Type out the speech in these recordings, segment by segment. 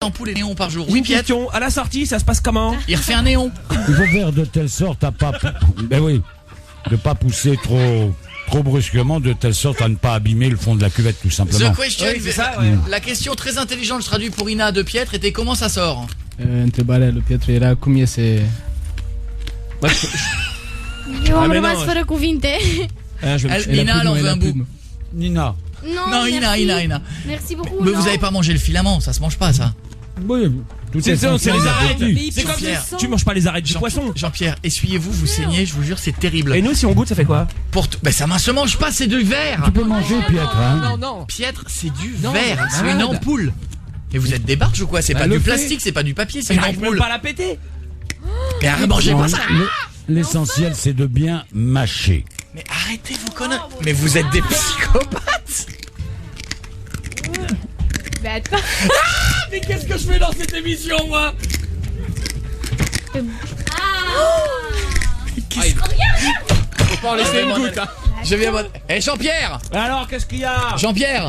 ampoules et néons par jour. Oui, question. À la sortie, ça se passe comment? Il refait un néon. Il faut faire de telle sorte à pas... Ben oui, de pas pousser trop brusquement, de telle sorte à ne pas abîmer le fond de la cuvette, tout simplement. The question, Oui, c'est ça, ouais. La question très intelligente, je traduis pour Ina de Pietre, était comment ça sort? Entre Barello, Pietro era cum iese. Eu am mais rămas non, fără cuvinte. Ina, elle en veut un bout. Nina. Non, merci. Ina. Merci beaucoup. Mais non. vous avez pas mangé le filament, ça se mange pas ça. Oui, tout est C'est censé les arêtes. appétit. C'est comme Jean-Pierre. tu manges pas les arêtes du poisson. Jean-Pierre, essuyez-vous, vous saignez, je vous jure, c'est terrible. Et nous, si on goûte, ça fait quoi? Ben ça se mange pas, c'est du verre. Tu peux manger, Pietre, hein. Non. Pietre, c'est du verre, c'est une ampoule. Mais vous êtes des barges ou quoi? C'est pas le du fait. plastique, c'est pas du papier, c'est une J'arrive même ampoule. pas à la péter. Mais mangez pas ça. L'essentiel, c'est de bien mâcher. Mais arrêtez vos conneries. Mais vous êtes des psychopathes. Mais attends. Mais qu'est-ce que je fais dans cette émission, moi? Faut pas en laisser une goutte, hein. Je viens voir. Eh Jean-Pierre, Alors, qu'est-ce qu'il y a? Jean-Pierre,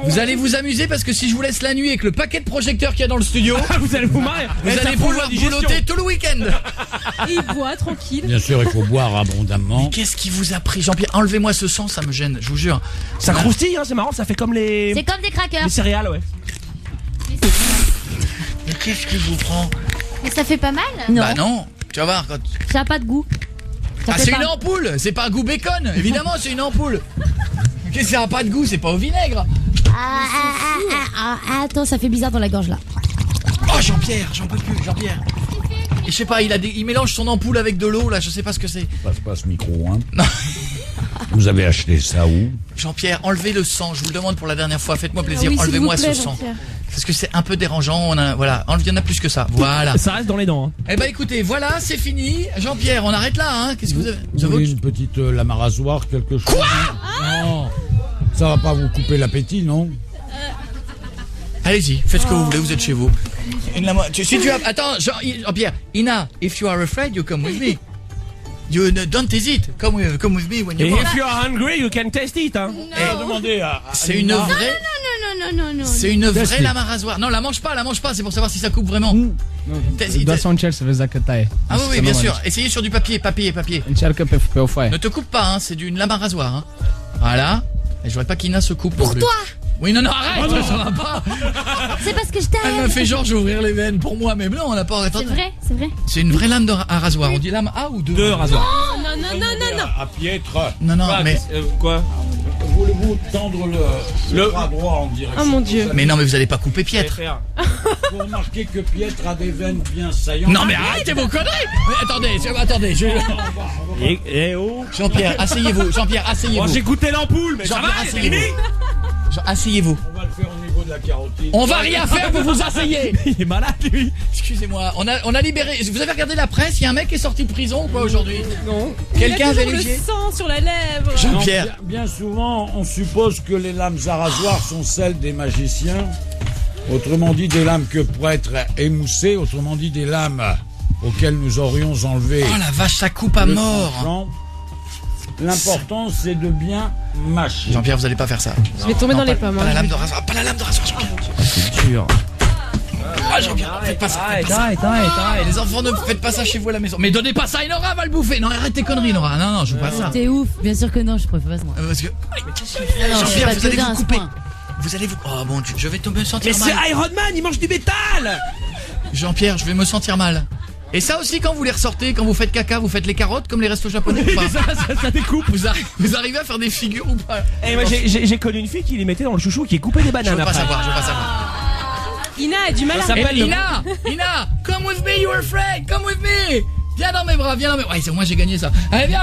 vous allez vous amuser parce que si je vous laisse la nuit avec le paquet de projecteurs qu'il y a dans le studio, Vous allez vous marrer. vous allez pouvoir boulotter tout le week-end. Et il boit tranquille. Bien sûr, il faut boire abondamment. Qu'est-ce qui vous a pris, Jean-Pierre? Enlevez-moi ce sang, ça me gêne, je vous jure. Ça croustille, hein, c'est marrant, ça fait comme C'est les comme des crackers. céréales, ouais. Mais qu'est-ce qui vous prend? Mais ça fait pas mal. Bah non, tu vas voir quand. Ça a pas de goût. Ça Ah fait c'est pas- une ampoule, c'est pas un goût bacon, évidemment c'est une ampoule. Qu'est-ce que ça a pas de goût, c'est pas au vinaigre. Attends, ça fait bizarre dans la gorge là. Oh Jean-Pierre, j'en peux plus, Jean-Pierre. Et je sais pas, il mélange son ampoule avec de l'eau là, je sais pas ce que c'est. Passe pas ce micro, hein. Non. Vous avez acheté ça où? Jean-Pierre, enlevez le sang, je vous le demande pour la dernière fois, faites-moi plaisir, oui, s'il enlevez-moi vous ce plaît, sang. Jean-Pierre. Parce que c'est un peu dérangeant, voilà, il y en a plus que ça, voilà. Ça reste dans les dents, hein. Eh ben écoutez, voilà, c'est fini. Jean-Pierre, on arrête là, hein. Qu'est-ce que vous avez? Vous voulez une petite lame à rasoir, quelque chose? Quoi? Non. Ça va pas vous couper l'appétit, non? Allez-y, faites ce que vous voulez, vous êtes chez vous. Si tu as... Attends, Jean-Pierre, Ina, if you are afraid, you come with me. You don't hesitate, come with me when you Et want. if you are hungry, you can taste it, hein. Demandez à C'est une vraie... Non. C'est une vraie Testez. lame à rasoir. Non, la mange pas, c'est pour savoir si ça coupe vraiment. Da să încerc să vezi dacă taie. Ah oui, bien sûr. Essayez sur du papier. Încearcă pe o foaie. Ne te coupe pas, hein, c'est une lame à rasoir. Hein. Voilà. Et je voudrais pas qu'Ina se coupe. Pour non plus. toi. Oui, non, arrête, ça va pas. C'est parce que je Elle t'aime. me fait genre, je vais ouvrir les veines pour moi, mais non, on n'a pas... C'est vrai. C'est une vraie lame à rasoir. On dit lame A ou 2? Deux rasoirs. Non. à Pietre. Non, mais... Quoi? Voulez-vous tendre le bras droit en direction? Oh mon Dieu. Mais non, mais vous allez pas couper Pietre. Vous remarquez que Pietre a des veines bien saillantes. Non, mais arrêtez vos conneries. Mais attendez. Et oh. Jean-Pierre, asseyez-vous. Bon, j'ai goûté l'ampoule, mais ça Jean-Pierre, va, c'est asseyez-vous. limite. Asseyez-vous. On va le faire au niveau de la carotide. On va rien faire, vous asseyez. Il est malade, lui. Excusez-moi, on a libéré... Vous avez regardé la presse? Il y a un mec qui est sorti de prison ou quoi aujourd'hui? Non. Quelqu'un a Il a toujours vérifié? le sang sur la lèvre. Jean-Pierre. Non, bien souvent, on suppose que les lames à rasoir sont celles des magiciens. Autrement dit, des lames que pourraient être émoussées. Autrement dit, des lames auxquelles nous aurions enlevé Oh la vache, ça coupe à le mort. tranchant. L'important, c'est de bien mâcher. Jean-Pierre, vous allez pas faire ça. Je vais tomber dans les pommes. Pas la lame de rasoir, Jean-Pierre. C'est dur. Ah Jean-Pierre, faites pas ça. Arrête. Les enfants, ne faites pas ça chez vous à la maison. Mais donnez pas ça, Nora va le bouffer. Non, arrête tes conneries, Nora. Non, je veux pas ça. T'es ouf. Bien sûr que non, je préfère pas ça. Parce que... Non, je suis Jean-Pierre, pas vous allez dedans vous à ce couper. point. Vous allez vous... Oh mon Dieu, je vais me sentir Mais c'est mal. Iron Man, il mange du métal. Jean-Pierre, je vais me sentir mal. Et ça aussi, quand vous les ressortez, quand vous faites caca, vous faites les carottes comme les restos japonais ou pas? ça découpe. Vous arrivez à faire des figures ou pas? Et moi, j'ai connu une fille qui les mettait dans le chouchou, qui coupait des Je bananes veux pas après. savoir. Ina a du mal Ça à... s'appelle Ina, come with me, you're afraid, come with me. Viens dans mes bras. Ouais, c'est moi j'ai gagné ça. Allez,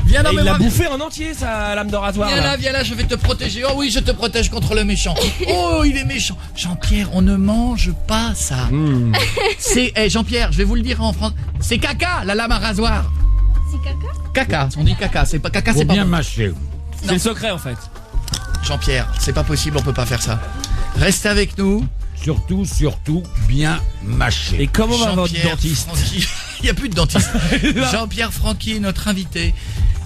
viens dans Et mes il l'a bras. bouffé en entier, sa lame de rasoir. Viens là, je vais te protéger. Oh oui, je te protège contre le méchant. Oh, il est méchant. Jean-Pierre, on ne mange pas ça. C'est, Jean-Pierre, je vais vous le dire en France. C'est caca, la lame à rasoir. C'est caca. Caca, on dit caca. C'est pas caca, Faut c'est pas bien bon. mâcher. C'est le secret, en fait. Jean-Pierre, c'est pas possible, on peut pas faire ça. Restez avec nous. Surtout, bien mâcher. Et comment va votre Jean-Pierre dentiste? Francky. Il n'y a plus de dentiste. Jean-Pierre Francky est notre invité.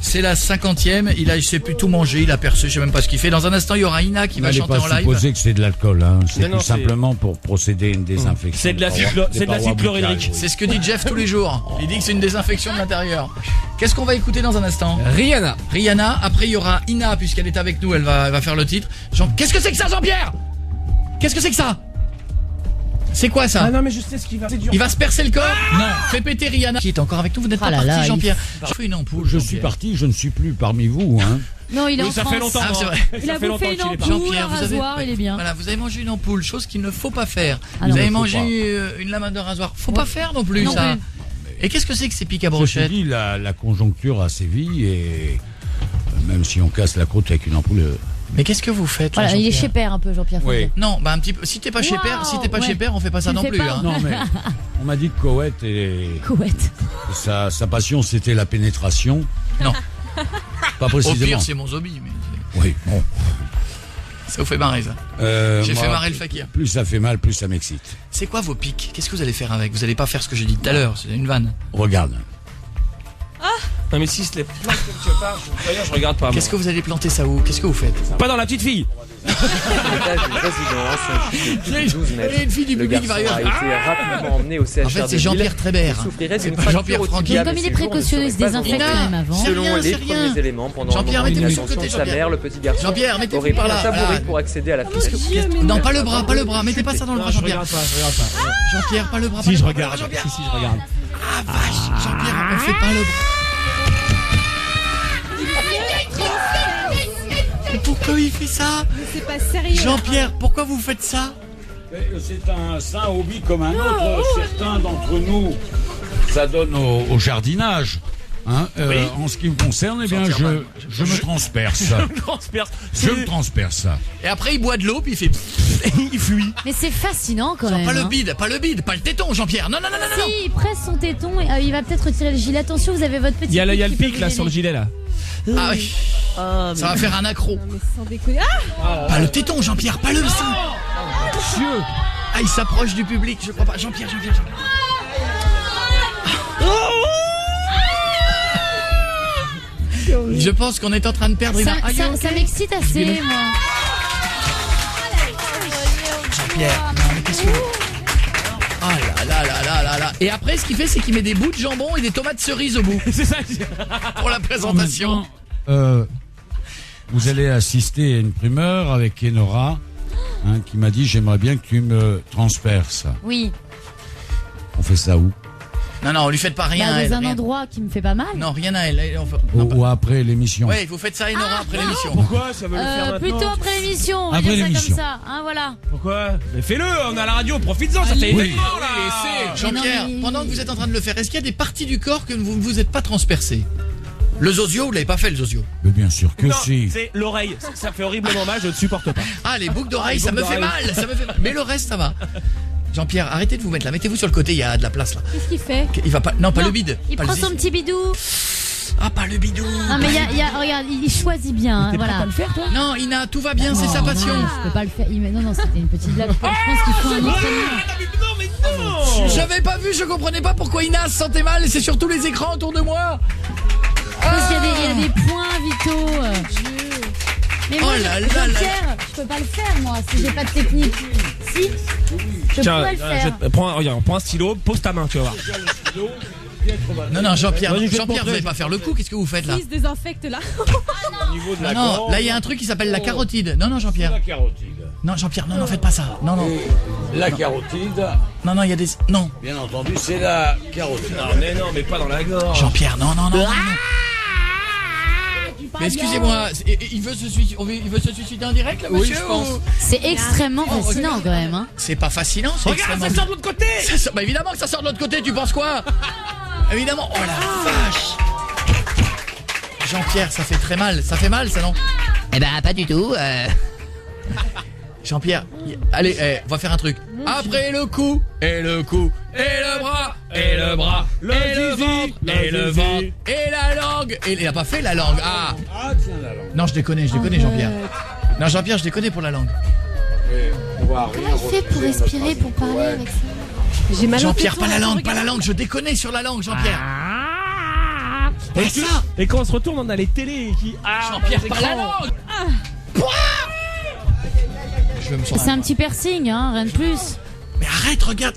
C'est la 50e. Il sait plus tout manger. Il a percé. Je sais même pas ce qu'il fait. Dans un instant, il y aura Ina qui va chanter en N'allez pas live. supposer que c'est de l'alcool. Hein. C'est Non, tout c'est- simplement pour procéder à une désinfection. C'est de l'acide chlorhydrique. C'est ce que dit Jeff tous les jours. Il dit que c'est une désinfection de l'intérieur. Qu'est-ce qu'on va écouter dans un instant? Rihanna. Rihanna. Après, il y aura Ina puisqu'elle est avec nous. Elle va faire le titre. Qu'est-ce que c'est que ça, Jean-Pierre? Qu'est-ce que c'est que ça? C'est quoi ça? Ah non, mais je sais ce qu'il va. C'est dur. Il va se percer le corps? Non. Fais péter Rihanna. Qui est encore avec nous? Vous n'êtes pas Ah là parti, là, Jean-Pierre. Je fais une ampoule. Je suis Jean-Pierre. parti, je ne suis plus parmi vous. Hein. Non, il est Oui, en ça France. fait longtemps. Ah, c'est vrai. Il a Ça fait longtemps bouffé une qu'il est parti. ampoule, Jean-Pierre, un vous avez, rasoir, il est bien. Voilà, vous avez mangé une ampoule, chose qu'il ne faut pas faire. Ah vous non, avez il faut mangé pas. une lame de rasoir. Faut pas faire non plus Non ça. plus. Et qu'est-ce que c'est que ces pics à Ceci brochette? dit, la conjoncture a sévi et même si on casse la croûte avec une ampoule. Mais qu'est-ce que vous faites là, Voilà, il est Jean-Pierre chez Père un peu, Jean-Pierre. faut Oui. dire. Non, bah un petit peu. Si t'es pas chez Wow, Père, ouais. chez Père, on fait pas ça Tu non le fais plus. pas. Hein. Non mais on m'a dit que Coët et Couette. sa passion c'était la pénétration. Non. Pas Au précisément. pire, c'est mon zombie. Mais Oui, bon. ça vous fait marrer ça. J'ai Moi, fait marrer le fakir. Plus ça fait mal, plus ça m'excite. C'est quoi vos pics? Qu'est-ce que vous allez faire avec? Vous allez pas faire ce que j'ai dit tout à l'heure. C'est une vanne. Regarde. Non, mais si se les plante quelque part, d'ailleurs, je regarde pas. Qu'est-ce que vous allez planter ça où? Qu'est-ce que vous faites? Pas dans la petite fille. L'étage d'une résidence Il y a de 12 mètres. une fille du Le public qui va garçon a arriver. été rapidement emmené au CHR En fait, de c'est Jean-Pierre Lille. Trébert. Il souffrirait C'est d'une pas fracture Jean-Pierre au Francky. tibia, Comme mais il est ses jours ne précautionneux, il se seraient pas désinfecte en quand même danger. avant. C'est Selon rien, les c'est rien. premiers éléments, pendant Jean-Pierre, mettez-vous sur le l'intervention côté, de sa Jean-Pierre. mère, le petit garçon Jean-Pierre, mettez-vous aurait pris par un là. tabouret Voilà. pour accéder à la Mon piscine. Dieu, mais Non, non. pas le bras, mettez pas ça dans le bras, Je Jean-Pierre. regarde pas, je regarde pas. Jean-Pierre, pas le bras. Si, pas je le bras, regarde. Jean-Pierre. Si, je regarde. Ah vache, Jean-Pierre, on fait pas le bras. Pourquoi il fait ça? C'est pas sérieux. Jean-Pierre, pourquoi vous faites ça? C'est un hobby comme un autre. Certains d'entre nous, ça donne au jardinage. Hein, en ce qui me concerne, eh bien, je me transperce. Je me transperce. Et après, il boit de l'eau, puis il fait... il fuit. Mais c'est fascinant quand même. Pas le hein. bide, pas le téton, Jean-Pierre. Non, non, non, non, non. Si, il presse son téton, et, il va peut-être retirer le gilet. Attention, vous avez votre petit. Il y a le qui peut pic vous là sur le gêner. gilet là. Ah oui, ça va faire un accro. Non, mais sans déconner. Ah, Pas le téton, Jean-Pierre, pas le sein. Ah, il s'approche du public, je crois pas. Jean-Pierre. Je pense qu'on est en train de perdre Ça, Ina. ça, ça m'excite assez, moi. Jean-Pierre, non mais qu'est-ce que... Ah là. Et après, ce qu'il fait, c'est qu'il met des bouts de jambon et des tomates cerises au bout. C'est ça. Pour la présentation. Vous allez assister à une primeur avec Enora, qui m'a dit j'aimerais bien que tu me transperces. Oui. On fait ça où? Non, lui faites pas rien Bah, à elle. dans un rien. endroit qui me fait pas mal. Non, rien à elle. Non, Ou après l'émission? Ouais, vous faites ça à Enora après l'émission. Pourquoi ça veut le faire maintenant? Plutôt après l'émission. On va Après dire ça l'émission. comme ça. Hein, voilà. Pourquoi? Mais fais-le, on est à la radio, profites-en, ça fait Oui. événement là. Jean-Pierre, Mais non, mais- pendant que vous êtes en train de le faire, est-ce qu'il y a des parties du corps que vous ne vous êtes pas transpercées? Le zozio, vous l'avez pas fait le zozio? Mais bien sûr que Non, si. c'est l'oreille, ça fait horriblement mal, je ne supporte pas. Ah, les boucles d'oreilles, les ça me boucles fait mal, ça me fait mal. Mais le reste, ça va. Jean-Pierre, arrêtez de vous mettre là, mettez-vous sur le côté, il y a de la place là. qu'est-ce qu'il fait? Il va pas, non, pas Non, le bide. Il pas prend le son zizi. petit bidou. Ah, pas le bidou. Non, mais regarde, il choisit bien. Hein, voilà. Non, Ina, tout va bien, c'est sa passion. Non, je peux pas le faire. Non, c'était une petite blague. Je pense qu'il faut un entraînement. J'avais pas vu, je comprenais pas pourquoi Ina se sentait mal et c'est sur tous les écrans autour de moi. Parce qu'il y a des points vitaux. Mais moi, Oh là là Jean-Pierre, je peux pas le faire, moi, si j'ai pas de technique. Si, je pourrais le faire. Prends un stylo, pose ta main, tu vas voir. Non, Jean-Pierre, Vas-y, je vais te Jean-Pierre, vous montrer. allez pas faire le coup, qu'est-ce que vous faites là? Il se désinfecte là. Non, là il y a un truc qui s'appelle la carotide. Non, Jean-Pierre. La carotide. Non, Jean-Pierre, non, faites pas ça. Non, La carotide, il y a des... Non, bien entendu, c'est la carotide. Mais pas dans la gorge. Jean-Pierre, non. Mais excusez-moi, il veut se suicider en direct, là, monsieur? je pense. C'est extrêmement fascinant quand même. Hein. C'est pas fascinant, c'est Regarde, extrêmement... ça sort de l'autre côté. Bah évidemment que ça sort de l'autre côté, tu penses quoi? Évidemment, oh la vache. Jean-Pierre, ça fait très mal, ça non? Eh ben, pas du tout, Jean-Pierre, allez, on va faire un truc. Après le cou, et le cou, et le bras, et le bras, Le et le zizi, ventre, le et le zizi. ventre, et la langue. Et il a pas fait la langue, ah. Ah, tiens, la langue. Non, je déconne, Jean-Pierre. Non, Jean-Pierre, je déconne pour la langue. On va rien Comment il fait pour refuser respirer, notre pour ami parler Coët. avec ça? J'ai mal au Jean-Pierre, téton, pas la attends, langue, regarde. je déconne sur la langue, Jean-Pierre. Et ça. Et quand on se retourne, on a les télés qui. Ah, Jean-Pierre, pas la langue. Je vais me sentir. C'est un petit piercing, hein, rien de plus. Mais arrête, regarde.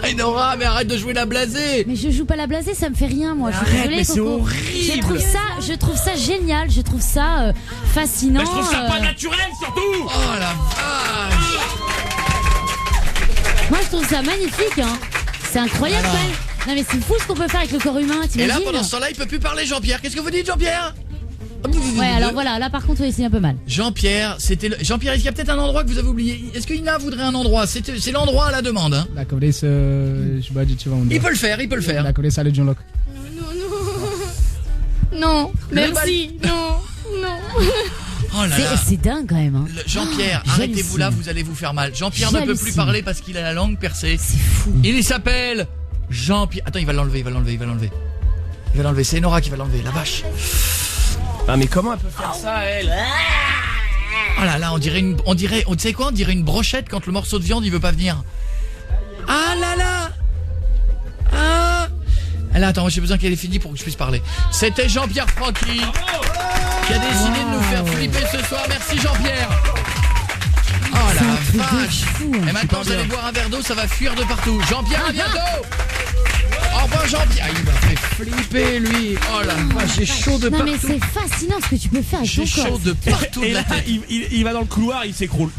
Hey Nora, mais arrête de jouer la blasée. Mais je joue pas la blasée, ça me fait rien, moi. Je suis Arrête, désolée, mais c'est Coco. horrible. Je trouve ça génial, je trouve ça fascinant. Mais je trouve ça pas naturel surtout. Oh la vache. Moi, je trouve ça magnifique, hein. C'est incroyable, Alors. quand même. Non, mais c'est fou ce qu'on peut faire avec le corps humain, Et t'imagines? là, pendant ce temps-là, il peut plus parler, Jean-Pierre. Qu'est-ce que vous dites, Jean-Pierre? Ouais, alors voilà, là par contre, oui, c'est un peu mal. Jean-Pierre, Jean-Pierre, est-ce qu'il y a peut-être un endroit que vous avez oublié? Est-ce que Ina voudrait un endroit? C'est l'endroit à la demande, hein. Dacă vrei să își bagi ceva undeva. Il peut le faire. Dacă vrei să alegi un loc. Non, merci, non. Oh là là. C'est dingue quand même, hein. Jean-Pierre, arrêtez-vous là, vous allez vous faire mal. Jean-Pierre ne peut plus J'hallucine. parler parce qu'il a la langue percée. C'est fou. Il s'appelle Jean-Pierre. Attends, il va l'enlever. C'est Nora qui va l'enlever, la vache. Ah, mais comment elle peut faire ça, elle? Oh là là, on dirait, tu sais quoi? On dirait une brochette quand le morceau de viande il veut pas venir. Ah là là. Ah. Là, attends, j'ai besoin qu'elle ait fini pour que je puisse parler. C'était Jean-Pierre Francky qui a décidé de nous faire flipper ce soir. Merci Jean-Pierre. Oh C'est un la truc de vache. fou, hein. Et maintenant vous allez boire un verre d'eau, ça va fuir de partout. Jean-Pierre, à bientôt. Au revoir Jean-Pierre. Il m'a fait flipper lui. Oh la vache, j'ai chaud de Non, partout. mais c'est fascinant ce que tu peux faire avec ton J'ai corps. chaud de partout de Et la là, tête. il va dans le couloir, il s'écroule.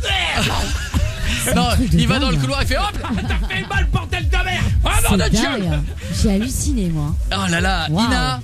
Non, truc de il va dans le dingue. couloir, il fait hop. T'as fait mal, bordel de merde! Ah, nom C'est de Dieu! dingue. J'ai halluciné, moi. Oh là là, Wow. Ina.